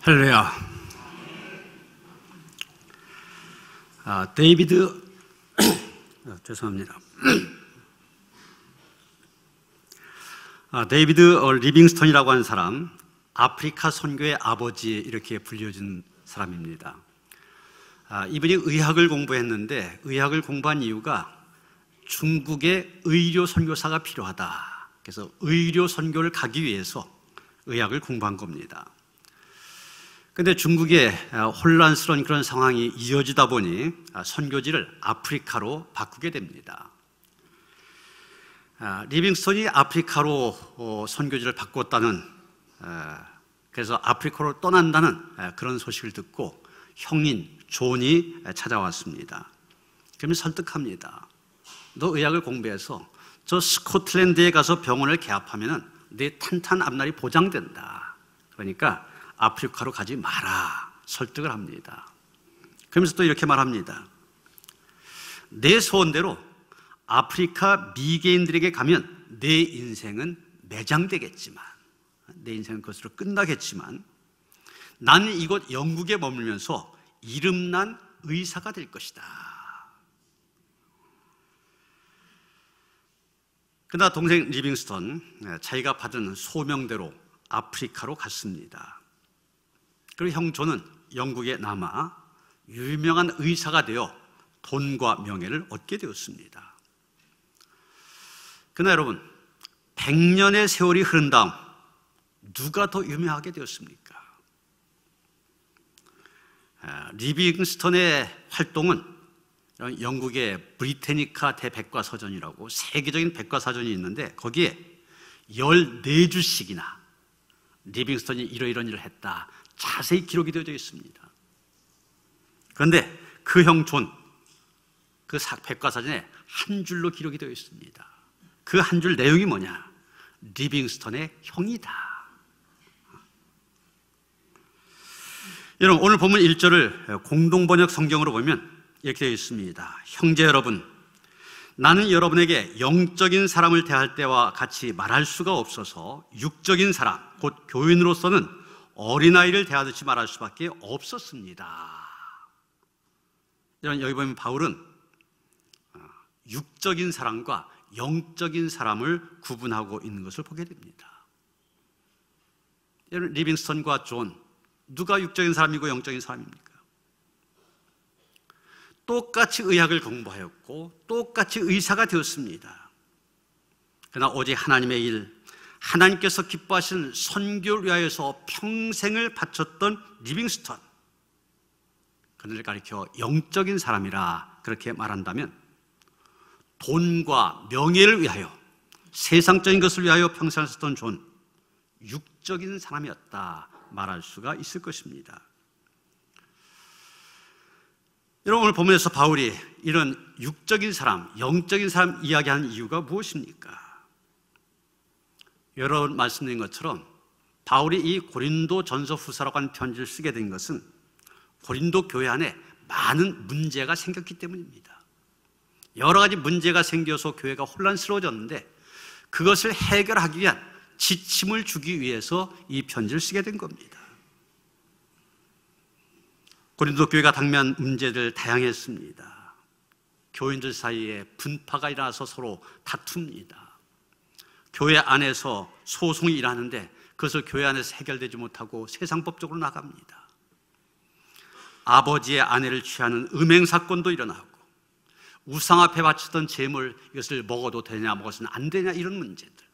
할렐루야. 데이비드 죄송합니다. 데이비드 리빙스턴이라고 하는 사람, 아프리카 선교의 아버지 이렇게 불려진 사람입니다. 이분이 의학을 공부했는데 의학을 공부한 이유가 중국에 의료 선교사가 필요하다. 그래서 의료 선교를 가기 위해서 의학을 공부한 겁니다. 그런데 중국에 혼란스러운 그런 상황이 이어지다 보니 선교지를 아프리카로 바꾸게 됩니다. 리빙스턴이 아프리카로 선교지를 바꿨다는, 그래서 아프리카로 떠난다는 그런 소식을 듣고 형인 존이 찾아왔습니다. 그러면 설득합니다. 너 의학을 공부해서 저 스코틀랜드에 가서 병원을 개업하면 내 탄탄 앞날이 보장된다. 그러니까 아프리카로 가지 마라. 설득을 합니다. 그러면서 또 이렇게 말합니다. 내 소원대로 아프리카 미개인들에게 가면 내 인생은 매장되겠지만, 내 인생은 그것으로 끝나겠지만 나는 이곳 영국에 머물면서 이름난 의사가 될 것이다. 그러나 동생 리빙스턴, 자기가 받은 소명대로 아프리카로 갔습니다. 그리고 형 존은 영국에 남아 유명한 의사가 되어 돈과 명예를 얻게 되었습니다. 그러나 여러분, 100년의 세월이 흐른 다음 누가 더 유명하게 되었습니까? 리빙스턴의 활동은 영국의 브리테니카 대백과사전이라고 세계적인 백과사전이 있는데 거기에 14주씩이나 리빙스턴이 이러이런 일을 했다, 자세히 기록이 되어져 있습니다. 그런데 그 형 존, 그 백과사전에 한 줄로 기록이 되어 있습니다. 그 한 줄 내용이 뭐냐? 리빙스턴의 형이다. 여러분, 오늘 본문 1절을 공동번역 성경으로 보면 이렇게 되어 있습니다. 형제 여러분, 나는 여러분에게 영적인 사람을 대할 때와 같이 말할 수가 없어서 육적인 사람, 곧 교인으로서는 어린아이를 대하듯이 말할 수밖에 없었습니다. 여기 보면 바울은 육적인 사람과 영적인 사람을 구분하고 있는 것을 보게 됩니다. 리빙스턴과 존, 누가 육적인 사람이고 영적인 사람입니까? 똑같이 의학을 공부하였고 똑같이 의사가 되었습니다. 그러나 오직 하나님의 일, 하나님께서 기뻐하시는 선교를 위하여서 평생을 바쳤던 리빙스턴, 그들을 가리켜 영적인 사람이라 그렇게 말한다면, 돈과 명예를 위하여, 세상적인 것을 위하여 평생을 썼던 존, 육적인 사람이었다 말할 수가 있을 것입니다. 여러분, 오늘 본문에서 바울이 이런 육적인 사람, 영적인 사람 이야기하는 이유가 무엇입니까? 여러분 말씀드린 것처럼 바울이 이 고린도 전서 후서라고 하는 편지를 쓰게 된 것은 고린도 교회 안에 많은 문제가 생겼기 때문입니다. 여러 가지 문제가 생겨서 교회가 혼란스러워졌는데 그것을 해결하기 위한 지침을 주기 위해서 이 편지를 쓰게 된 겁니다. 고린도 교회가 당면한 문제들 다양했습니다. 교인들 사이에 분파가 일어나서 서로 다툽니다. 교회 안에서 소송이 일어나는데 그것을 교회 안에서 해결되지 못하고 세상법적으로 나갑니다. 아버지의 아내를 취하는 음행 사건도 일어나고, 우상 앞에 바쳤던 제물, 이것을 먹어도 되냐 먹어서는 안 되냐, 이런 문제들,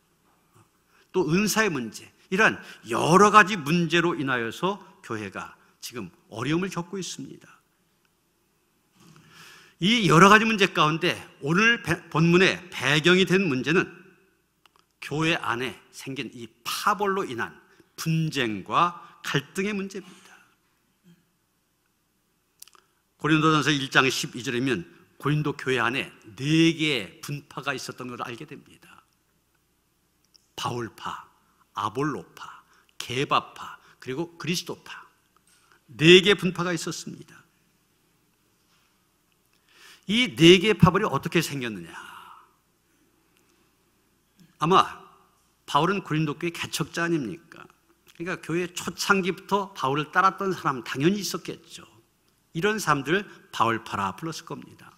또 은사의 문제, 이러한 여러 가지 문제로 인하여서 교회가 지금 어려움을 겪고 있습니다. 이 여러 가지 문제 가운데 오늘 본문의 배경이 된 문제는 교회 안에 생긴 이 파벌로 인한 분쟁과 갈등의 문제입니다. 고린도전서 1장 12절이면 고린도 교회 안에 4개의 분파가 있었던 것을 알게 됩니다. 바울파, 아볼로파, 게바파, 그리고 그리스도파, 4개의 분파가 있었습니다. 이 4개의 파벌이 어떻게 생겼느냐? 아마 바울은 고린도 교회 개척자 아닙니까? 그러니까 교회 초창기부터 바울을 따랐던 사람 당연히 있었겠죠. 이런 사람들을 바울파라 불렀을 겁니다.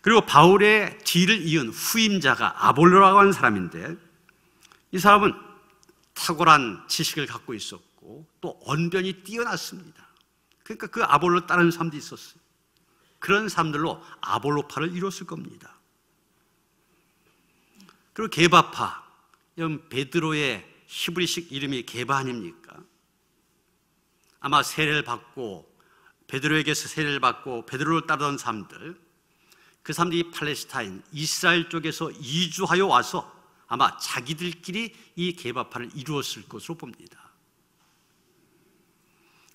그리고 바울의 뒤를 이은 후임자가 아볼로라고 하는 사람인데, 이 사람은 탁월한 지식을 갖고 있었고 또 언변이 뛰어났습니다. 그러니까 그 아볼로 따르는 사람도 있었어요. 그런 사람들로 아볼로파를 이뤘을 겁니다. 그리고 게바파, 이건 베드로의 히브리식 이름이 게바 아닙니까? 아마 세례를 받고 베드로에게서 세례를 받고 베드로를 따르던 사람들, 그 사람들이 팔레스타인, 이스라엘 쪽에서 이주하여 와서 아마 자기들끼리 이 게바파를 이루었을 것으로 봅니다.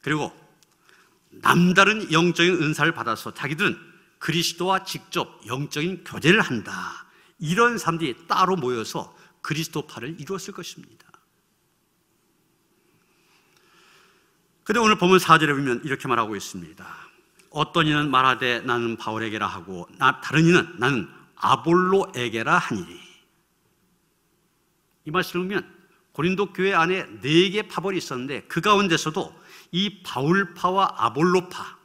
그리고 남다른 영적인 은사를 받아서 자기들은 그리스도와 직접 영적인 교제를 한다, 이런 사람들이 따로 모여서 그리스도파를 이루었을 것입니다. 그런데 오늘 보면 4절에 보면 이렇게 말하고 있습니다. 어떤 이는 말하되 나는 바울에게라 하고 다른 이는 나는 아볼로에게라 하니니. 이 말씀을 보면 고린도 교회 안에 4개의 파벌이 있었는데 그 가운데서도 이 바울파와 아볼로파,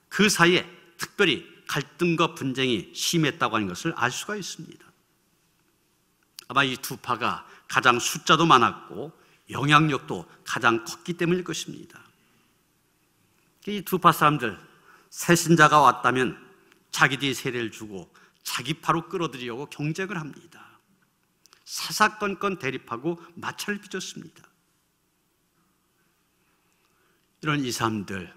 그 사이에 특별히 갈등과 분쟁이 심했다고 하는 것을 알 수가 있습니다. 아마 이 두 파가 가장 숫자도 많았고 영향력도 가장 컸기 때문일 것입니다. 이 두 파 사람들, 새신자가 왔다면 자기들이 세례를 주고 자기 파로 끌어들이려고 경쟁을 합니다. 사사건건 대립하고 마찰을 빚었습니다. 이런 이 사람들,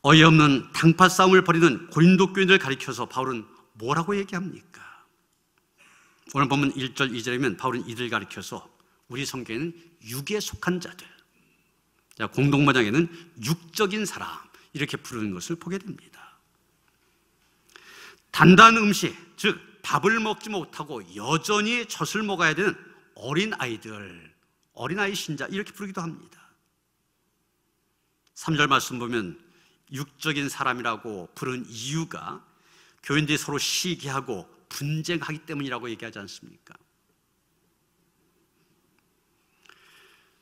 어이없는 당파 싸움을 벌이는 고린도 교인들을 가리켜서 바울은 뭐라고 얘기합니까? 오늘 보면 1절, 2절이면 바울은 이들 가리켜서 우리 성경에는 육에 속한 자들, 공동번역에는 육적인 사람, 이렇게 부르는 것을 보게 됩니다. 단단한 음식, 즉 밥을 먹지 못하고 여전히 젖을 먹어야 되는 어린아이들, 어린아이 신자, 이렇게 부르기도 합니다. 3절 말씀 보면 육적인 사람이라고 부른 이유가 교인들이 서로 시기하고 분쟁하기 때문이라고 얘기하지 않습니까?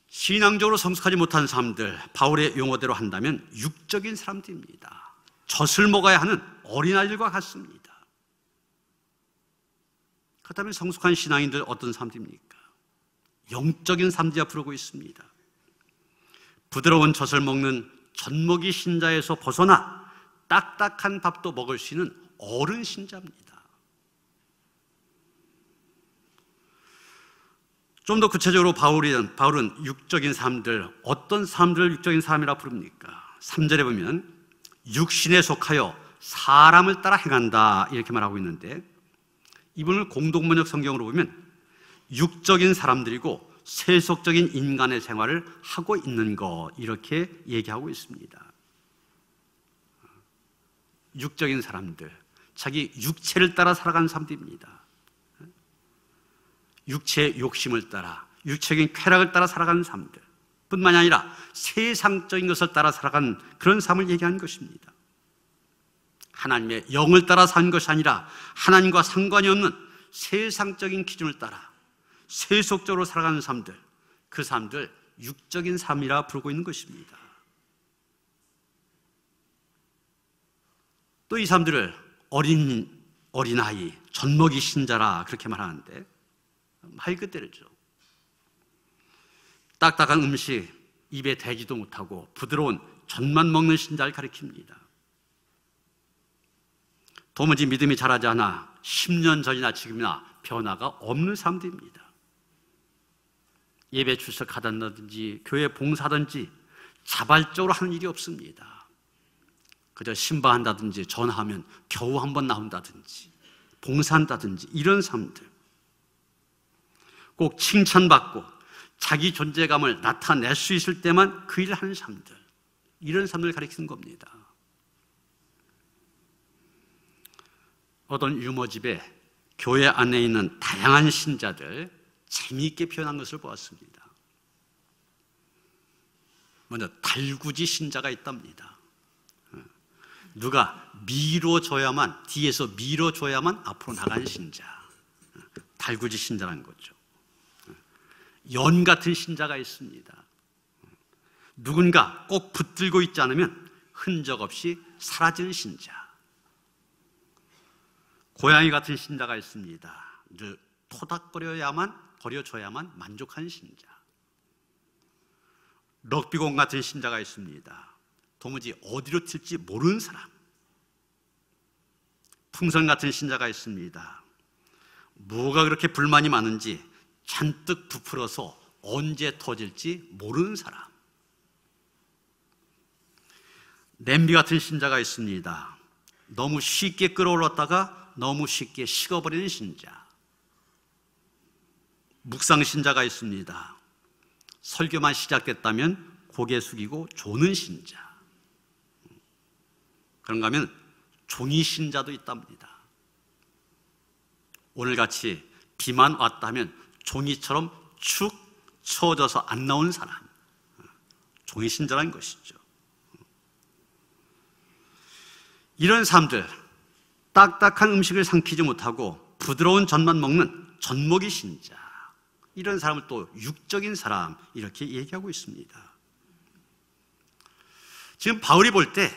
신앙적으로 성숙하지 못한 사람들, 바울의 용어대로 한다면 육적인 사람들입니다. 젖을 먹어야 하는 어린아이들과 같습니다. 그렇다면 성숙한 신앙인들 어떤 사람들입니까? 영적인 사람들이라 부르고 있습니다. 부드러운 젖을 먹는 젖먹이 신자에서 벗어나 딱딱한 밥도 먹을 수 있는 어른 신자입니다. 좀 더 구체적으로 바울은 육적인 사람들, 어떤 사람들을 육적인 사람이라 부릅니까? 3절에 보면 육신에 속하여 사람을 따라 행한다, 이렇게 말하고 있는데, 이분을 공동번역 성경으로 보면 육적인 사람들이고 세속적인 인간의 생활을 하고 있는 것, 이렇게 얘기하고 있습니다. 육적인 사람들, 자기 육체를 따라 살아가는 사람들입니다. 육체의 욕심을 따라, 육체적인 쾌락을 따라 살아가는 사람들 뿐만이 아니라 세상적인 것을 따라 살아가는 그런 삶을 얘기하는 것입니다. 하나님의 영을 따라 사는 것이 아니라 하나님과 상관이 없는 세상적인 기준을 따라 세속적으로 살아가는 사람들, 그 사람들 육적인 삶이라 부르고 있는 것입니다. 또 이 사람들을 어린아이, 젖먹이 신자라 그렇게 말하는데 말 그대로죠. 딱딱한 음식 입에 대지도 못하고 부드러운 젖만 먹는 신자를 가리킵니다. 도무지 믿음이 자라지 않아 10년 전이나 지금이나 변화가 없는 사람들입니다. 예배 출석하든지 교회 봉사든지 자발적으로 하는 일이 없습니다. 그저 신방한다든지 전화하면 겨우 한번 나온다든지 봉사한다든지 이런 사람들, 꼭 칭찬받고 자기 존재감을 나타낼 수 있을 때만 그 일을 하는 사람들, 이런 사람들을 가리키는 겁니다. 어떤 유머집에 교회 안에 있는 다양한 신자들 재미있게 표현한 것을 보았습니다. 먼저 달구지 신자가 있답니다. 누가 밀어줘야만, 뒤에서 밀어줘야만 앞으로 나가는 신자, 달구지 신자라는 거죠. 연 같은 신자가 있습니다. 누군가 꼭 붙들고 있지 않으면 흔적 없이 사라지는 신자. 고양이 같은 신자가 있습니다. 늘 버려줘야만 만족하는 신자. 럭비공 같은 신자가 있습니다. 도무지 어디로 튈지 모르는 사람. 풍선 같은 신자가 있습니다. 뭐가 그렇게 불만이 많은지 잔뜩 부풀어서 언제 터질지 모르는 사람. 냄비 같은 신자가 있습니다. 너무 쉽게 끓어올랐다가 너무 쉽게 식어버리는 신자. 묵상 신자가 있습니다. 설교만 시작됐다면 고개 숙이고 조는 신자. 그런가 하면 종이 신자도 있답니다. 오늘같이 비만 왔다면 종이처럼 축 처져서 안 나오는 사람. 종이 신자라는 것이죠. 이런 사람들, 딱딱한 음식을 삼키지 못하고 부드러운 젖만 먹는 젖먹이 신자. 이런 사람을 또 육적인 사람 이렇게 얘기하고 있습니다. 지금 바울이 볼 때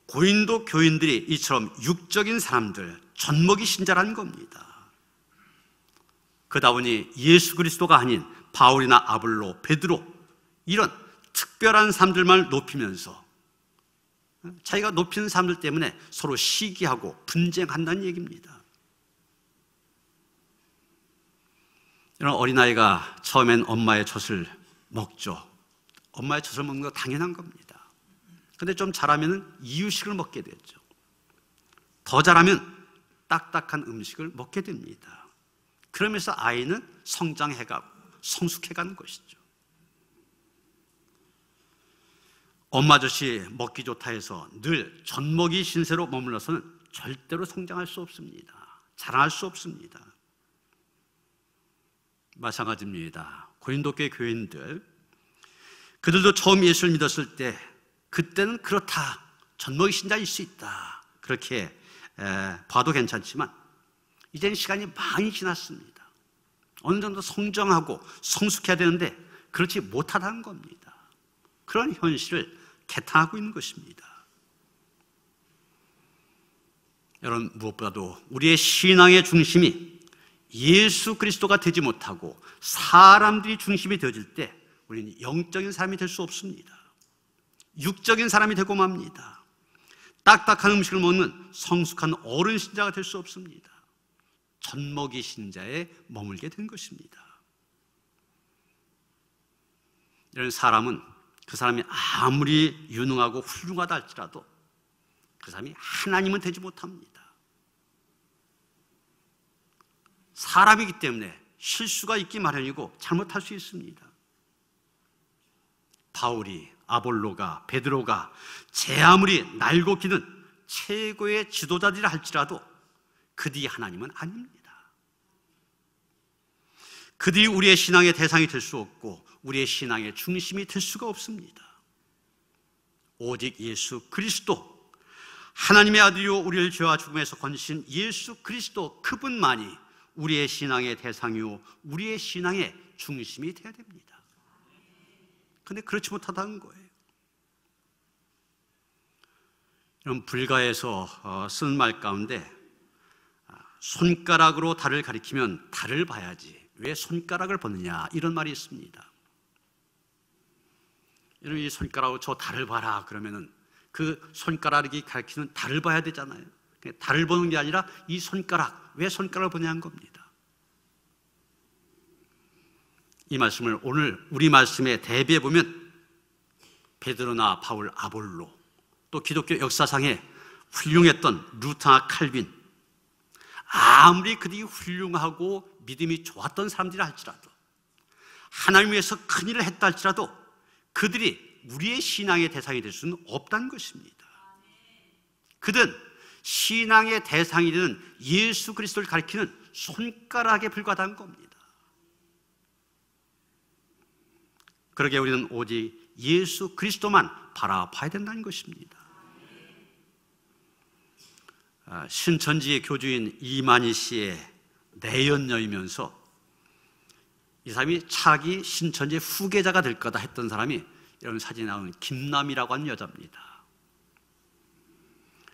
고린도 교인들이 이처럼 육적인 사람들, 젖먹이 신자라는 겁니다. 그러다 보니 예수 그리스도가 아닌 바울이나 아볼로, 베드로 이런 특별한 사람들만 높이면서 자기가 높이는 사람들 때문에 서로 시기하고 분쟁한다는 얘기입니다. 이런 어린아이가 처음엔 엄마의 젖을 먹죠. 엄마의 젖을 먹는 거 당연한 겁니다. 근데 좀 자라면 이유식을 먹게 되죠. 더 자라면 딱딱한 음식을 먹게 됩니다. 그러면서 아이는 성장해가고 성숙해가는 것이죠. 엄마 젖이 먹기 좋다 해서 늘 젖먹이 신세로 머물러서는 절대로 성장할 수 없습니다. 자라날 수 없습니다. 마찬가지입니다. 고린도교회 교인들, 그들도 처음 예수를 믿었을 때 그때는 그렇다, 젖먹이 신자일 수 있다, 그렇게 봐도 괜찮지만 이제는 시간이 많이 지났습니다. 어느 정도 성장하고 성숙해야 되는데 그렇지 못하다는 겁니다. 그런 현실을 개탄하고 있는 것입니다. 여러분, 무엇보다도 우리의 신앙의 중심이 예수 그리스도가 되지 못하고 사람들이 중심이 되어질 때 우리는 영적인 사람이 될 수 없습니다. 육적인 사람이 되고 맙니다. 딱딱한 음식을 먹는 성숙한 어른 신자가 될 수 없습니다. 젖먹이 신자에 머물게 된 것입니다. 이런 사람은 그 사람이 아무리 유능하고 훌륭하다 할지라도 그 사람이 하나님은 되지 못합니다. 사람이기 때문에 실수가 있기 마련이고 잘못할 수 있습니다. 바울이, 아볼로가, 베드로가 제 아무리 날고 기는 최고의 지도자들이라 할지라도 그들이 하나님은 아닙니다. 그들이 우리의 신앙의 대상이 될 수 없고 우리의 신앙의 중심이 될 수가 없습니다. 오직 예수 그리스도, 하나님의 아들이요 우리를 죄와 죽음에서 건지신 예수 그리스도, 그분만이 우리의 신앙의 대상이요 우리의 신앙의 중심이 되어야 됩니다. 그런데 그렇지 못하다는 거예요. 이런 불가에서 쓴 말 가운데 손가락으로 달을 가리키면 달을 봐야지 왜 손가락을 보느냐, 이런 말이 있습니다. 여러분, 이 손가락으로 저 달을 봐라 그러면은 그 손가락이 가리키는 달을 봐야 되잖아요. 달을 보는 게 아니라 이 손가락, 왜 손가락을 보냐는 겁니다. 이 말씀을 오늘 우리 말씀에 대비해 보면 베드로나 바울, 아볼로, 또 기독교 역사상에 훌륭했던 루터나 칼빈, 아무리 그들이 훌륭하고 믿음이 좋았던 사람들이라 할지라도, 하나님 위해서 큰일을 했다 할지라도 그들이 우리의 신앙의 대상이 될 수는 없다는 것입니다. 그들은 신앙의 대상이 되는 예수 그리스도를 가리키는 손가락에 불과하다는 겁니다. 그러게 우리는 오직 예수 그리스도만 바라봐야 된다는 것입니다. 신천지의 교주인 이만희 씨의 내연녀이면서 이 사람이 차기 신천지의 후계자가 될 거다 했던 사람이 여러분 사진에 나오는 김남이라고 하는 여자입니다.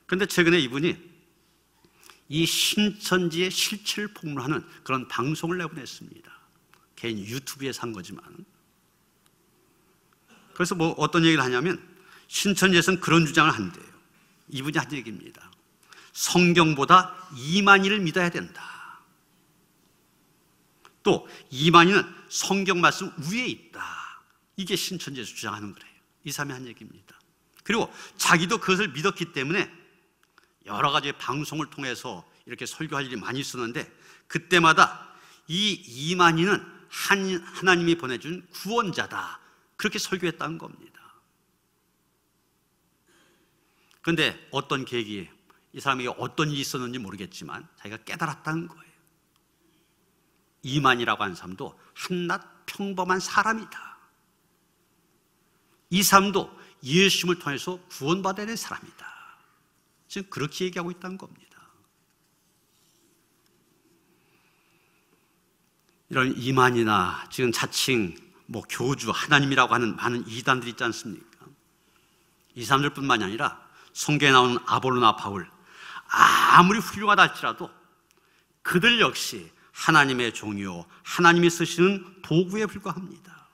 그런데 최근에 이분이 이 신천지의 실체를 폭로하는 그런 방송을 내보냈습니다. 개인 유튜브에서 한 거지만. 그래서 뭐 어떤 얘기를 하냐면 신천지에서는 그런 주장을 한대요. 이분이 한 얘기입니다. 성경보다 이만희를 믿어야 된다. 또 이만희는 성경 말씀 위에 있다. 이게 신천지에서 주장하는 거래요. 이 사람이 한 얘기입니다. 그리고 자기도 그것을 믿었기 때문에 여러 가지 방송을 통해서 이렇게 설교할 일이 많이 있었는데 그때마다 이 이만희는 하나님이 보내준 구원자다. 그렇게 설교했다는 겁니다. 그런데 어떤 계기에 이 사람에게 어떤 일이 있었는지 모르겠지만 자기가 깨달았다는 거예요. 이만희라고 하는 사람도 한낱 평범한 사람이다. 이 사람도 예수님을 통해서 구원받아야 될 사람이다. 지금 그렇게 얘기하고 있다는 겁니다. 이런 이만희나 지금 자칭 교주, 하나님이라고 하는 많은 이단들이 있지 않습니까? 이 사람들뿐만이 아니라 성경에 나오는 아볼로나 바울, 아무리 훌륭하다 할지라도 그들 역시 하나님의 종이요 하나님이 쓰시는 도구에 불과합니다.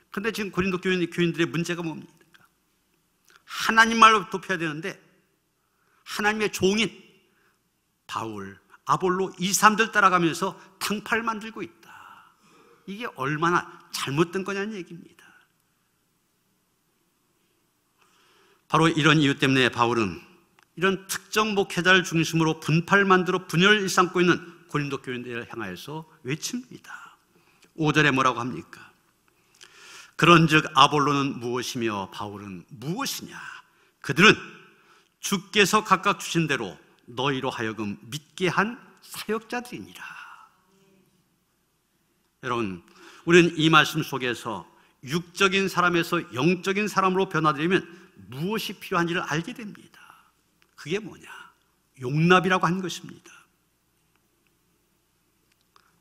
그런데 지금 고린도 교인들의 문제가 뭡니까? 하나님 말로 덮여야 되는데 하나님의 종인 바울, 아볼로 이 사람들 따라가면서 탕파를 만들고 있다. 이게 얼마나 잘못된 거냐는 얘기입니다. 바로 이런 이유 때문에 바울은 이런 특정 목회자를 중심으로 분파를 만들어 분열을 일삼고 있는 고린도 교인들을 향하여서 외칩니다. 5절에 뭐라고 합니까? 그런즉 아볼로는 무엇이며 바울은 무엇이냐? 그들은 주께서 각각 주신 대로 너희로 하여금 믿게 한 사역자들이니라. 여러분, 우리는 이 말씀 속에서 육적인 사람에서 영적인 사람으로 변화되려면 무엇이 필요한지를 알게 됩니다. 그게 뭐냐? 용납이라고 하는 것입니다.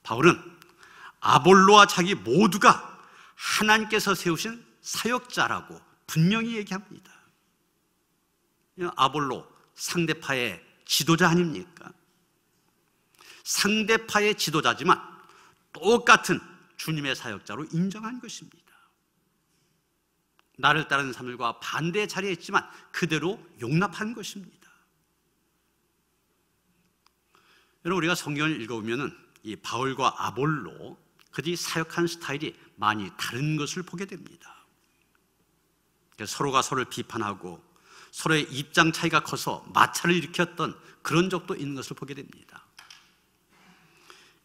바울은 아볼로와 자기 모두가 하나님께서 세우신 사역자라고 분명히 얘기합니다. 아볼로, 상대파의 지도자 아닙니까? 상대파의 지도자지만 똑같은 주님의 사역자로 인정한 것입니다. 나를 따르는 사람들과 반대의 자리에 있지만 그대로 용납한 것입니다. 여러분, 우리가 성경을 읽어보면 이 바울과 아볼로 그들이 사역한 스타일이 많이 다른 것을 보게 됩니다. 서로가 서로를 비판하고 서로의 입장 차이가 커서 마찰을 일으켰던 그런 적도 있는 것을 보게 됩니다.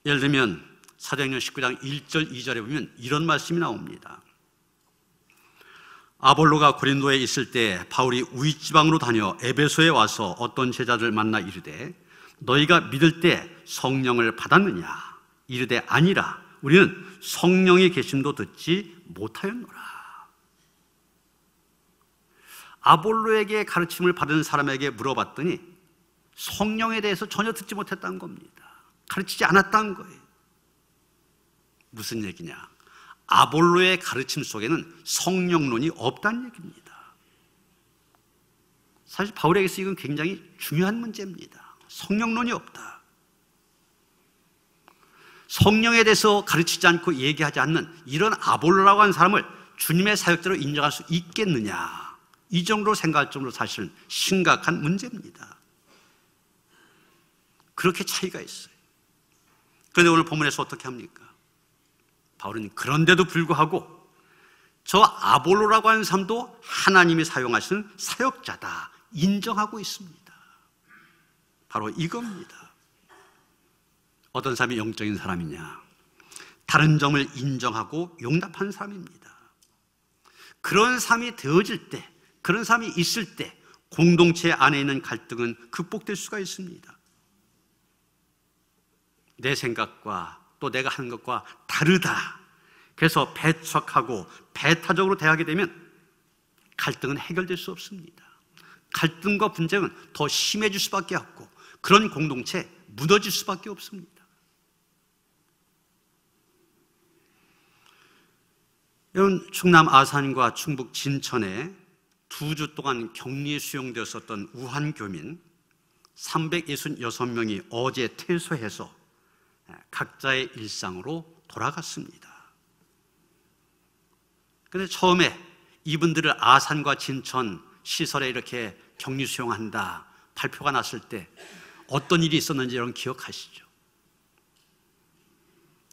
예를 들면 사도행전 19장 1절 2절에 보면 이런 말씀이 나옵니다. 아볼로가 고린도에 있을 때 바울이 우윗지방으로 다녀 에베소에 와서 어떤 제자들 만나 이르되 너희가 믿을 때 성령을 받았느냐? 이르되 아니라 우리는 성령의 계심도 듣지 못하였노라. 아볼로에게 가르침을 받은 사람에게 물어봤더니 성령에 대해서 전혀 듣지 못했다는 겁니다. 가르치지 않았다는 거예요. 무슨 얘기냐? 아볼로의 가르침 속에는 성령론이 없다는 얘기입니다. 사실 바울에게서 이건 굉장히 중요한 문제입니다. 성령론이 없다. 성령에 대해서 가르치지 않고 얘기하지 않는 이런 아볼로라고 하는 사람을 주님의 사역자로 인정할 수 있겠느냐? 이 정도로 생각할 정도로 사실은 심각한 문제입니다. 그렇게 차이가 있어요. 그런데 오늘 본문에서 어떻게 합니까? 바울은 그런데도 불구하고 저 아볼로라고 하는 사람도 하나님이 사용하시는 사역자다 인정하고 있습니다. 바로 이겁니다. 어떤 사람이 영적인 사람이냐? 다른 점을 인정하고 용납하는 사람입니다. 그런 사람이 되어질 때, 그런 사람이 있을 때 공동체 안에 있는 갈등은 극복될 수가 있습니다. 내 생각과 또 내가 하는 것과 다르다. 그래서 배척하고 배타적으로 대하게 되면 갈등은 해결될 수 없습니다. 갈등과 분쟁은 더 심해질 수밖에 없고 그런 공동체 무너질 수밖에 없습니다. 이런 충남 아산과 충북 진천에 2주 동안 격리 수용되었었던 우한 교민 366명이 어제 퇴소해서 각자의 일상으로 돌아갔습니다. 그런데 처음에 이분들을 아산과 진천 시설에 이렇게 격리 수용한다 발표가 났을 때 어떤 일이 있었는지 여러분 기억하시죠?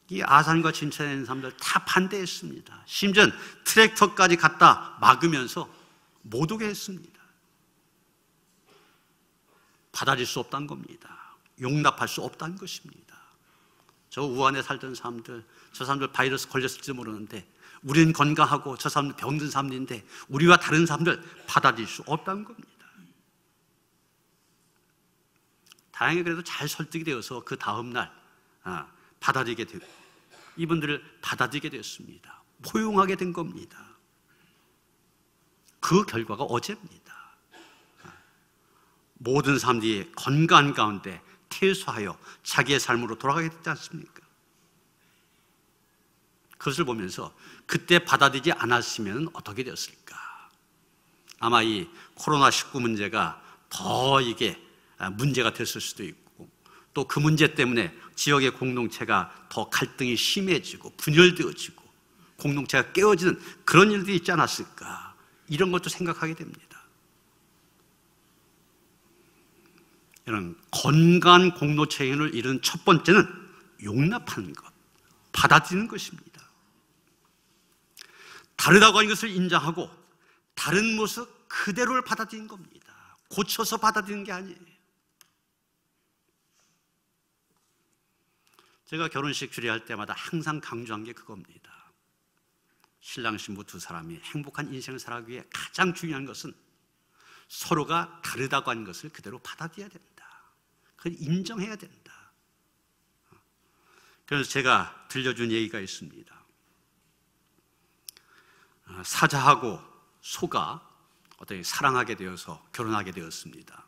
이 아산과 진천에 있는 사람들 다 반대했습니다. 심지어 트랙터까지 갖다 막으면서 못 오게 했습니다. 받아들일 수 없다는 겁니다. 용납할 수 없다는 것입니다. 저 우한에 살던 사람들, 저 사람들 바이러스 걸렸을지 모르는데 우리는 건강하고 저 사람들 병든 사람들인데 우리와 다른 사람들 받아들일 수 없다는 겁니다. 다행히 그래도 잘 설득이 되어서 그 다음날 받아들이게 되고 이분들을 받아들이게 되었습니다. 포용하게 된 겁니다. 그 결과가 어제입니다. 모든 사람들이 건강 가운데 퇴소하여 자기의 삶으로 돌아가게 됐지 않습니까? 그것을 보면서 그때 받아들이지 않았으면 어떻게 되었을까? 아마 이 코로나19 문제가 더 이게 문제가 됐을 수도 있고 또 그 문제 때문에 지역의 공동체가 더 갈등이 심해지고 분열되어지고 공동체가 깨어지는 그런 일들이 있지 않았을까? 이런 것도 생각하게 됩니다. 이런 건강한 공동체를 이룬 첫 번째는 용납하는 것, 받아들이는 것입니다. 다르다고 하는 것을 인정하고 다른 모습 그대로를 받아들이는 겁니다. 고쳐서 받아들이는 게 아니에요. 제가 결혼식 주례할 때마다 항상 강조한 게 그겁니다. 신랑 신부 두 사람이 행복한 인생을 살아가기 위해 가장 중요한 것은 서로가 다르다고 하는 것을 그대로 받아들여야 된다. 그걸 인정해야 된다. 그래서 제가 들려준 얘기가 있습니다. 사자하고 소가 어떻게 사랑하게 되어서 결혼하게 되었습니다.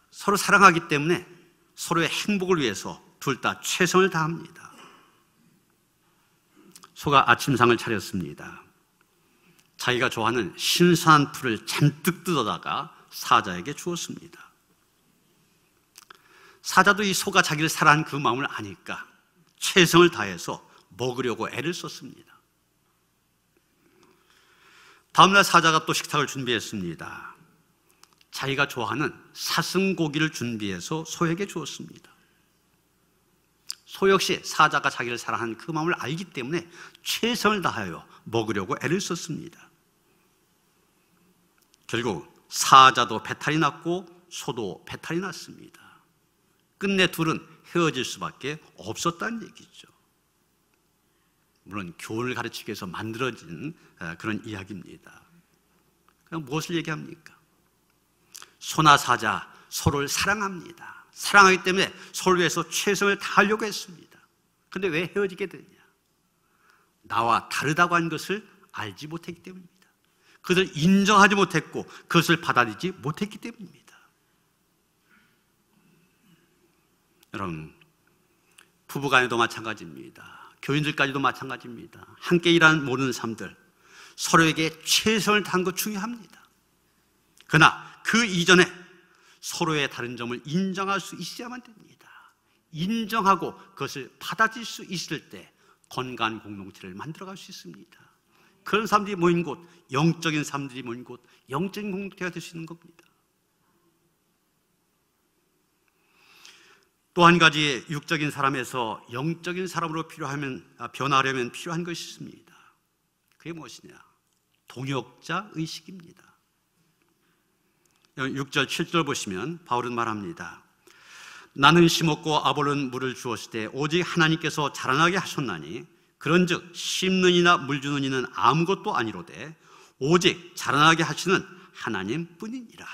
서로 사랑하기 때문에 서로의 행복을 위해서 둘 다 최선을 다합니다. 소가 아침상을 차렸습니다. 자기가 좋아하는 신선한 풀을 잔뜩 뜯어다가 사자에게 주었습니다. 사자도 이 소가 자기를 사랑하는 그 마음을 아니까 최선을 다해서 먹으려고 애를 썼습니다. 다음날 사자가 또 식탁을 준비했습니다. 자기가 좋아하는 사슴고기를 준비해서 소에게 주었습니다. 소 역시 사자가 자기를 사랑하는 그 마음을 알기 때문에 최선을 다하여 먹으려고 애를 썼습니다. 결국 사자도 배탈이 났고 소도 배탈이 났습니다. 끝내 둘은 헤어질 수밖에 없었다는 얘기죠. 물론 교훈을 가르치기 위해서 만들어진 그런 이야기입니다. 그럼 무엇을 얘기합니까? 소나 사자 서로를 사랑합니다. 사랑하기 때문에 서로를 위해서 최선을 다하려고 했습니다. 그런데 왜 헤어지게 되냐? 나와 다르다고 하는 것을 알지 못했기 때문입니다. 그것을 인정하지 못했고 그것을 받아들이지 못했기 때문입니다. 여러분, 부부간에도 마찬가지입니다. 교인들까지도 마찬가지입니다. 함께 일하는 모든 사람들 서로에게 최선을 다한 것 중요합니다. 그러나 그 이전에 서로의 다른 점을 인정할 수 있어야만 됩니다. 인정하고 그것을 받아들일 수 있을 때 건강한 공동체를 만들어갈 수 있습니다. 그런 사람들이 모인 곳, 영적인 사람들이 모인 곳, 영적인 공동체가 될 수 있는 겁니다. 또 한 가지 육적인 사람에서 영적인 사람으로 변화하려면 필요한 것이 있습니다. 그게 무엇이냐? 동역자 의식입니다. 6절, 7절 보시면 바울은 말합니다. 나는 심었고 아볼로는 물을 주었을 때 오직 하나님께서 자라나게 하셨나니 그런즉 심는 이나 물 주는 이는 아무것도 아니로되 오직 자라나게 하시는 하나님뿐이니라.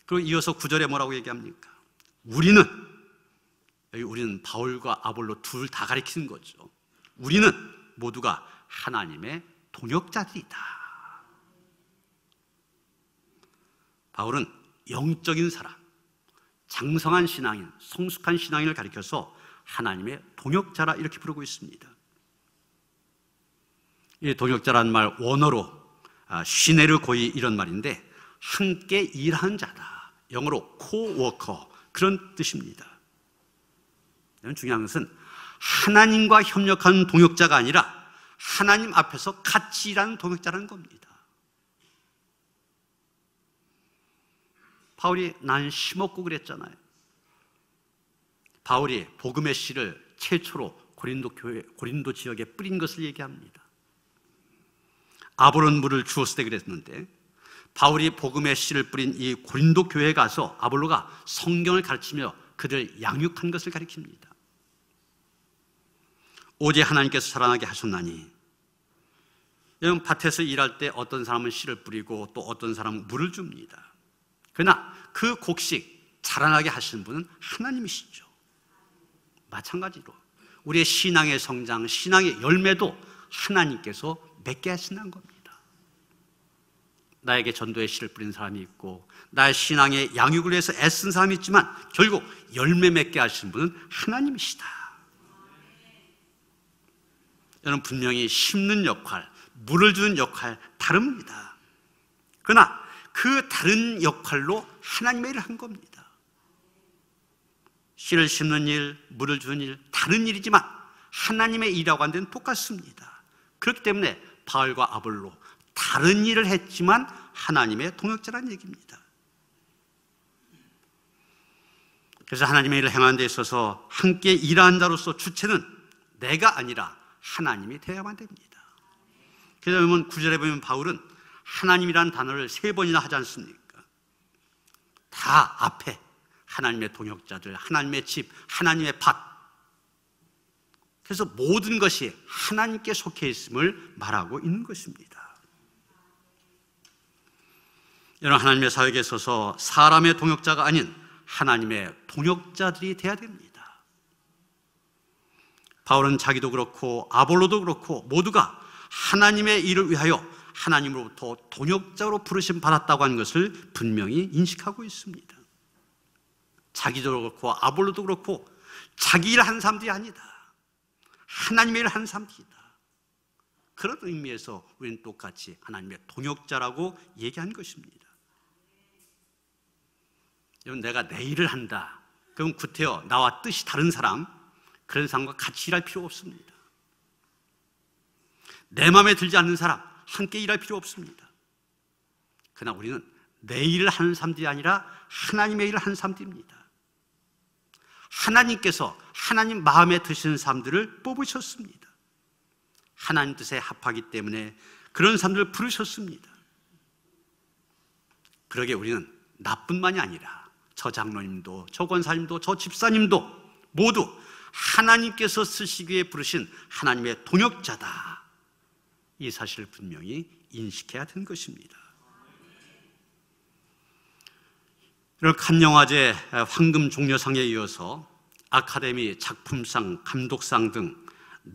그리고 이어서 9절에 뭐라고 얘기합니까? 우리는 바울과 아볼로 둘 다 가리키는 거죠. 우리는 모두가 하나님의 동역자들이다. 바울은 영적인 사람, 장성한 신앙인, 성숙한 신앙인을 가리켜서 하나님의 동역자라 이렇게 부르고 있습니다. 이 동역자라는 말 원어로 시네르 고이 이런 말인데 함께 일하는 자다. 영어로 코워커 그런 뜻입니다. 중요한 것은 하나님과 협력하는 동역자가 아니라 하나님 앞에서 같이 일하는 동역자라는 겁니다. 바울이 난 심었고 그랬잖아요. 바울이 복음의 씨를 최초로 고린도 지역에 뿌린 것을 얘기합니다. 아볼로는 물을 주었을 때 그랬는데 바울이 복음의 씨를 뿌린 이 고린도 교회에 가서 아볼로가 성경을 가르치며 그들 양육한 것을 가리킵니다. 오직 하나님께서 자라나게 하셨나니, 여러분 밭에서 일할 때 어떤 사람은 씨를 뿌리고 또 어떤 사람은 물을 줍니다. 그러나 그 곡식 자라나게 하시는 분은 하나님이시죠. 마찬가지로 우리의 신앙의 성장, 신앙의 열매도 하나님께서 맺게 하신다는 겁니다. 나에게 전도의 씨를 뿌린 사람이 있고 나의 신앙의 양육을 위해서 애쓴 사람이 있지만 결국 열매 맺게 하시는 분은 하나님이시다. 여러분 분명히 심는 역할, 물을 주는 역할 다릅니다. 그러나 그 다른 역할로 하나님의 일을 한 겁니다. 씨를 심는 일, 물을 주는 일 다른 일이지만 하나님의 일이라고 하는 데는 똑같습니다. 그렇기 때문에 바울과 아볼로 다른 일을 했지만 하나님의 동역자라는 얘기입니다. 그래서 하나님의 일을 행하는 데 있어서 함께 일하는 자로서 주체는 내가 아니라 하나님이 되어야만 됩니다. 그래서 보면 9절에 보면 바울은 하나님이라는 단어를 3번이나 하지 않습니까? 다 앞에 하나님의 동역자들, 하나님의 집, 하나님의 밭. 그래서 모든 것이 하나님께 속해 있음을 말하고 있는 것입니다. 여러분 하나님의 사역에 있어서 사람의 동역자가 아닌 하나님의 동역자들이 되어야 됩니다. 바울은 자기도 그렇고 아볼로도 그렇고 모두가 하나님의 일을 위하여 하나님으로부터 동역자로 부르심 받았다고 하는 것을 분명히 인식하고 있습니다. 자기도 그렇고 아볼로도 그렇고 자기 일을 하는 사람들이 아니다. 하나님의 일을 하는 사람들이다. 그런 의미에서 우리는 똑같이 하나님의 동역자라고 얘기한 것입니다. 여러분 내가 내 일을 한다. 그럼 구태여 나와 뜻이 다른 사람, 그런 사람과 같이 일할 필요 없습니다. 내 마음에 들지 않는 사람 함께 일할 필요 없습니다. 그러나 우리는 내 일을 하는 사람들이 아니라 하나님의 일을 하는 사람들입니다. 하나님께서 하나님 마음에 드시는 사람들을 뽑으셨습니다. 하나님 뜻에 합하기 때문에 그런 사람들을 부르셨습니다. 그러게 우리는 나뿐만이 아니라 저 장로님도 저 권사님도 저 집사님도 모두 하나님께서 쓰시기에 부르신 하나님의 동역자다. 이 사실을 분명히 인식해야 되는 것입니다. 칸영화제 황금 종려상에 이어서 아카데미 작품상, 감독상 등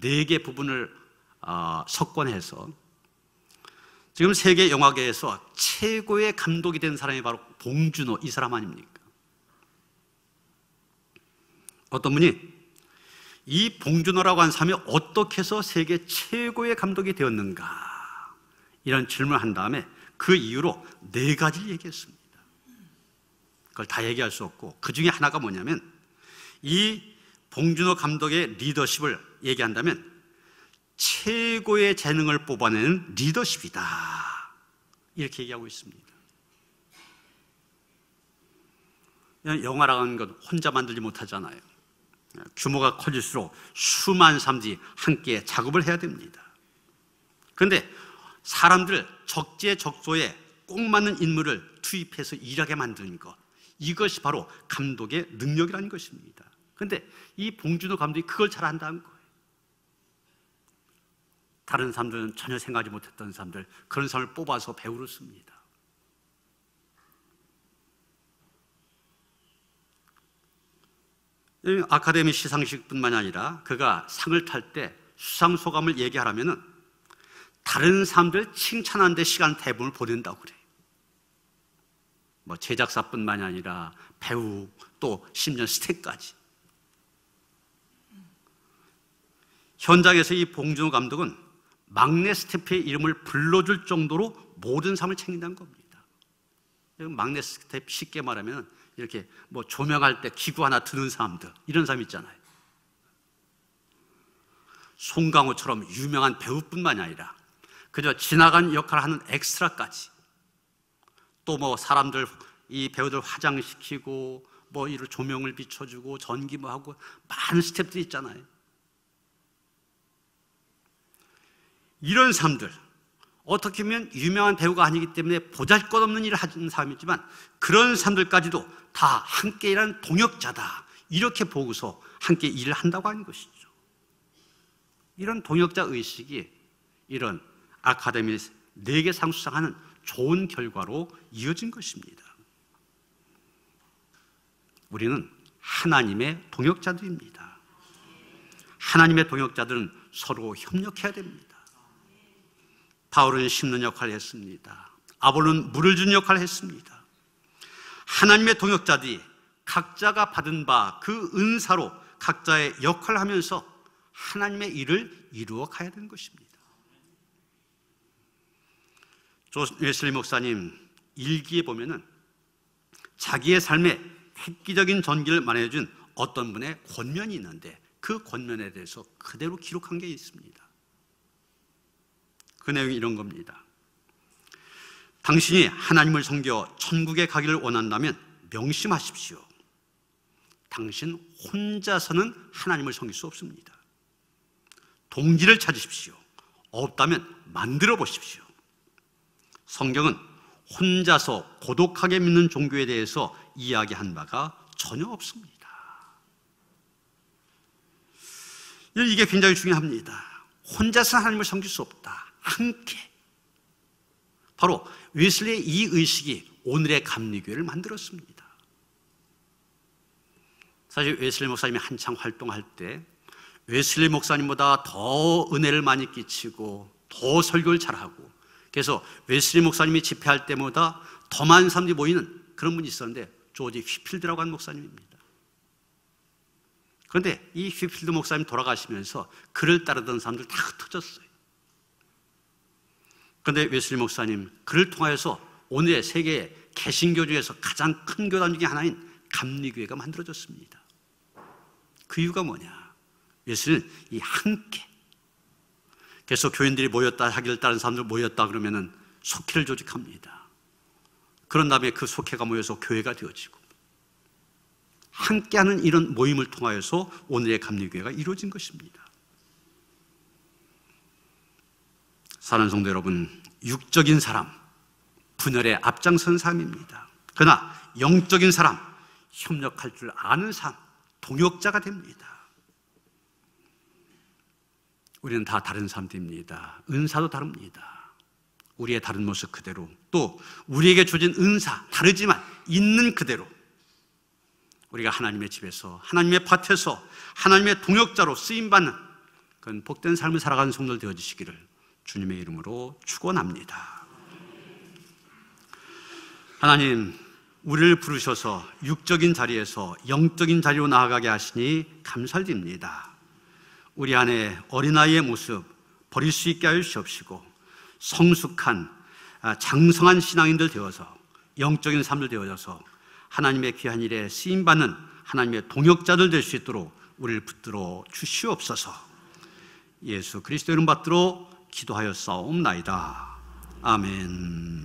4개 부분을 석권해서 지금 세계 영화계에서 최고의 감독이 된 사람이 바로 봉준호 이 사람 아닙니까? 어떤 분이 이 봉준호라고 하는 사람이 어떻게 해서 세계 최고의 감독이 되었는가 이런 질문을 한 다음에 그 이유로 4가지를 얘기했습니다. 그걸 다 얘기할 수 없고 그 중에 하나가 뭐냐면 이 봉준호 감독의 리더십을 얘기한다면 최고의 재능을 뽑아내는 리더십이다 이렇게 얘기하고 있습니다. 영화라고 하는 건 혼자 만들지 못하잖아요. 규모가 커질수록 수많은 사람들이 함께 작업을 해야 됩니다. 그런데 사람들을 적재적소에 꼭 맞는 인물을 투입해서 일하게 만드는 것, 이것이 바로 감독의 능력이라는 것입니다. 그런데 이 봉준호 감독이 그걸 잘 안다는 거예요. 다른 사람들은 전혀 생각하지 못했던 사람들, 그런 사람을 뽑아서 배우로 씁니다. 아카데미 시상식뿐만 아니라 그가 상을 탈 때 수상 소감을 얘기하라면은 다른 사람들 칭찬하는데 시간 대부분을 보낸다고 그래요. 뭐 제작사뿐만이 아니라 배우 또 심지어 스태프까지. 현장에서 이 봉준호 감독은 막내 스태프의 이름을 불러줄 정도로 모든 삶을 챙긴다는 겁니다. 막내 스태프, 쉽게 말하면 이렇게 뭐 조명할 때 기구 하나 드는 사람들, 이런 사람 있잖아요. 송강호처럼 유명한 배우뿐만이 아니라 그저 지나간 역할을 하는 엑스트라까지, 또 뭐 사람들, 이 배우들 화장시키고 뭐 이런 조명을 비춰주고 전기 뭐 하고 많은 스태프들이 있잖아요. 이런 사람들, 어떻게 보면 유명한 배우가 아니기 때문에 보잘것없는 일을 하는 사람이지만 그런 사람들까지도 다 함께 일하는 동역자다, 이렇게 보고서 함께 일을 한다고 하는 것이죠. 이런 동역자 의식이 이런 아카데미 4개 상 수상하는 좋은 결과로 이어진 것입니다. 우리는 하나님의 동역자들입니다. 하나님의 동역자들은 서로 협력해야 됩니다. 바울은 심는 역할을 했습니다. 아볼로는 물을 준 역할을 했습니다. 하나님의 동역자들이 각자가 받은 바 그 은사로 각자의 역할을 하면서 하나님의 일을 이루어 가야 되는 것입니다. 존 웨슬리 목사님 일기에 보면은 자기의 삶에 획기적인 전기를 마련해준 어떤 분의 권면이 있는데 그 권면에 대해서 그대로 기록한 게 있습니다. 그 내용이 이런 겁니다. 당신이 하나님을 섬겨 천국에 가기를 원한다면 명심하십시오. 당신 혼자서는 하나님을 섬길 수 없습니다. 동지를 찾으십시오. 없다면 만들어 보십시오. 성경은 혼자서 고독하게 믿는 종교에 대해서 이야기한 바가 전혀 없습니다. 이게 굉장히 중요합니다. 혼자서 하나님을 섬길 수 없다. 함께. 바로 웨슬리의 이 의식이 오늘의 감리교회를 만들었습니다. 사실 웨슬리 목사님이 한창 활동할 때 웨슬리 목사님보다 더 은혜를 많이 끼치고 더 설교를 잘하고, 그래서 웨슬리 목사님이 집회할 때마다 더 많은 사람들이 모이는 그런 분이 있었는데 조지 휘필드라고 하는 목사님입니다. 그런데 이 휘필드 목사님 돌아가시면서 그를 따르던 사람들 다 흩어졌어요. 그런데 웨슬리 목사님, 그를 통하여서 오늘의 세계의 개신교 중에서 가장 큰 교단 중에 하나인 감리교회가 만들어졌습니다. 그 이유가 뭐냐? 웨슬리는 이 함께, 그래서 교인들이 모였다 하기를 따른 사람들 모였다 그러면은 속회를 조직합니다. 그런 다음에 그 속회가 모여서 교회가 되어지고, 함께하는 이런 모임을 통하여서 오늘의 감리교회가 이루어진 것입니다. 사랑하는 성도 여러분, 육적인 사람, 분열에 앞장선 사람입니다. 그러나 영적인 사람, 협력할 줄 아는 사람, 동역자가 됩니다. 우리는 다 다른 사람들입니다. 은사도 다릅니다. 우리의 다른 모습 그대로, 또 우리에게 주어진 은사 다르지만 있는 그대로 우리가 하나님의 집에서, 하나님의 밭에서 하나님의 동역자로 쓰임받는 그런 복된 삶을 살아가는 성도들 되어주시기를 주님의 이름으로 축원합니다. 하나님, 우리를 부르셔서 육적인 자리에서 영적인 자리로 나아가게 하시니 감사드립니다. 우리 안에 어린아이의 모습 버릴 수 있게 하여 주시옵시고, 성숙한 장성한 신앙인들 되어서 영적인 삶을 되어져서 하나님의 귀한 일에 쓰임받는 하나님의 동역자들 될 수 있도록 우리를 붙들어 주시옵소서. 예수 그리스도 이름 받들어 기도하여 싸움나이다. 아멘.